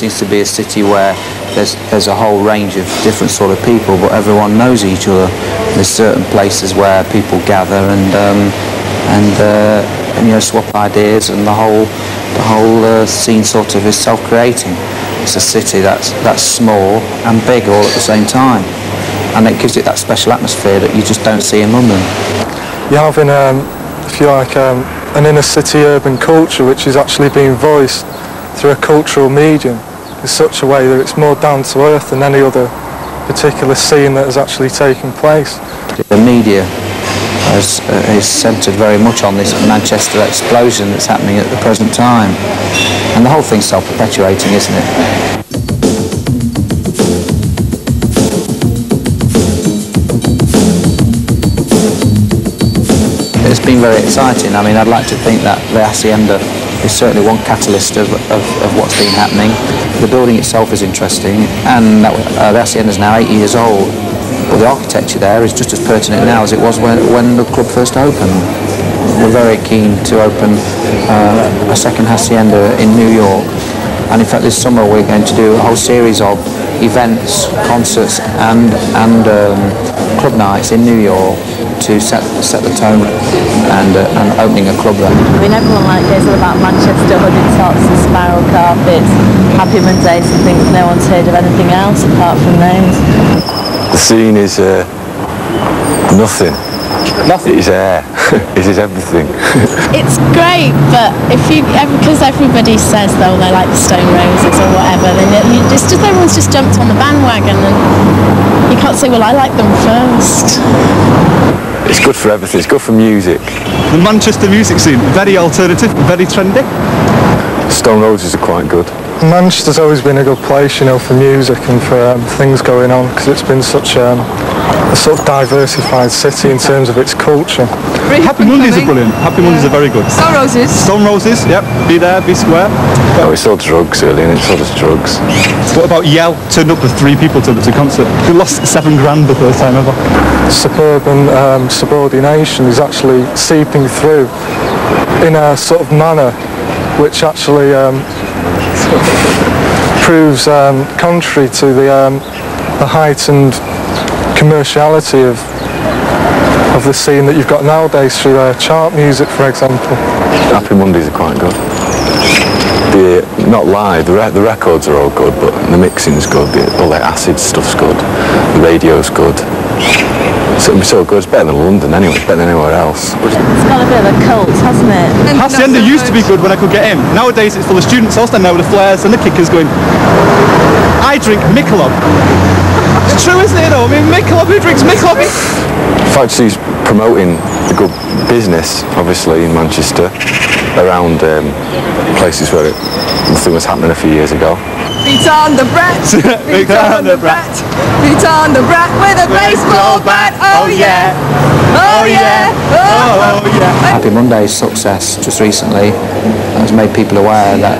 seems to be a city where there's a whole range of different sort of people, but everyone knows each other. There's certain places where people gather and you know, swap ideas, and the whole scene sort of is self-creating. It's a city that's small and big all at the same time, and it gives it that special atmosphere that you just don't see in London. You're having, if you like, an inner city urban culture which is actually being voiced through a cultural medium in such a way that it's more down to earth than any other particular scene that has actually taken place. The media is centred very much on this Manchester explosion that's happening at the present time, and the whole thing's self-perpetuating, isn't it? It's been very exciting. I mean, I'd like to think that the Hacienda is certainly one catalyst of what's been happening. The building itself is interesting, and the Hacienda is now 8 years old. But the architecture there is just as pertinent now as it was when the club first opened. We're very keen to open a second Hacienda in New York, and in fact this summer we're going to do a whole series of events, concerts and club nights in New York to set the tone and opening a club there. I mean, everyone goes on about Manchester, hooded tops and spiral carpets, Happy Mondays and things. No one's heard of anything else apart from those. The scene is nothing. Nothing? It is air. It is everything. It's great, but because everybody says though they like the Stone Roses or whatever, then everyone's just jumped on the bandwagon, and you can't say, well, I like them first. It's good for everything. It's good for music. The Manchester music scene, very alternative, very trendy. Stone Roses are quite good. Manchester's always been a good place, you know, for music and for things going on, because it's been such a sort of diversified city in terms of its culture. Happy Mondays are brilliant. Happy Mondays are very good. Stone Roses. Stone Roses, yep. Be there, be square. No, it's all drugs, really, and it's all just drugs. What about Yell? Turned up with 3 people to the concert. We lost $7 grand the first time ever. Suburban subordination is actually seeping through in a sort of manner which actually proves contrary to the heightened commerciality of the scene that you've got nowadays through chart music, for example. Happy Mondays are quite good. Not live, the records are all good, but the mixing's good, all the acid stuff's good, the radio's good. So it's so good, it's better than London anyway, it's better than anywhere else. It's got a bit of a cult, hasn't it? Hacienda used to be good when I could get in. Nowadays it's full of students all standing there with the flares and the kickers going, I drink Michelob. It's true, isn't it, though? I mean, Michelob, who drinks Michelob? Factory's promoting the good business, obviously, in Manchester, around places where nothing was happening a few years ago. Feet on the brat, feet on the brat, feet on the brat with a baseball bat. Oh yeah, oh yeah, oh yeah. Happy Monday's success just recently has made people aware that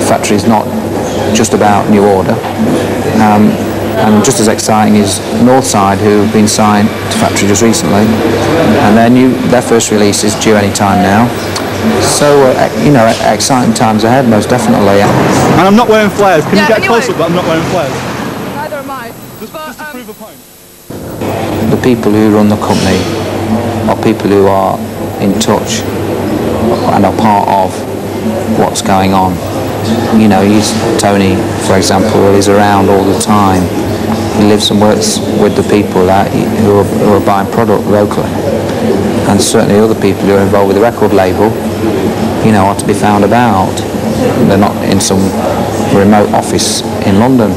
Factory is not just about New Order. And just as exciting is Northside, who have been signed to Factory just recently, and their first release is due any time now. So, you know, exciting times ahead, most definitely. And I'm not wearing flares. Can you get close up that I'm not wearing flares? Neither am I. Just to prove a point. The people who run the company are people who are in touch and are part of what's going on. You know, Tony, for example, is around all the time. He lives and works with the people who are buying product locally. And certainly other people who are involved with the record label, you know, are to be found about. They're not in some remote office in London.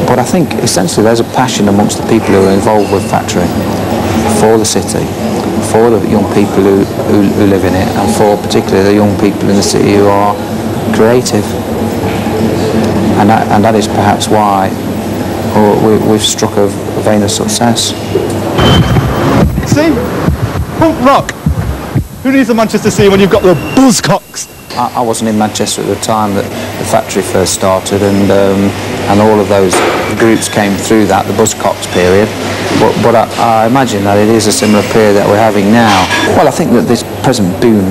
But I think essentially there's a passion amongst the people who are involved with Factory for the city, for the young people who live in it, and for particularly the young people in the city who are creative. And that is perhaps why we've struck a vein of success. See? Punk rock. Who needs a Manchester scene when you've got the Buzzcocks? I wasn't in Manchester at the time that the Factory first started, and all of those groups came through that, the Buzzcocks period. But I imagine that it is a similar period that we're having now. Well, I think that this present boom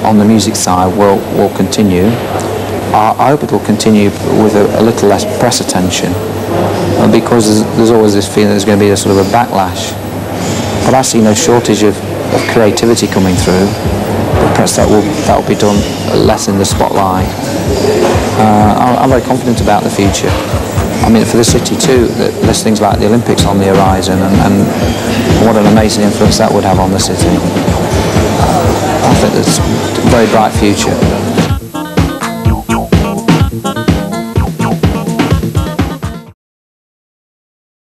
on the music side will continue. I hope it will continue with a little less press attention, because there's always this feeling there's going to be a sort of a backlash. But I see no shortage of creativity coming through. But perhaps that will be done less in the spotlight. I'm very confident about the future. I mean, for the city too, there's things like the Olympics on the horizon, and what an amazing influence that would have on the city. I think there's a very bright future.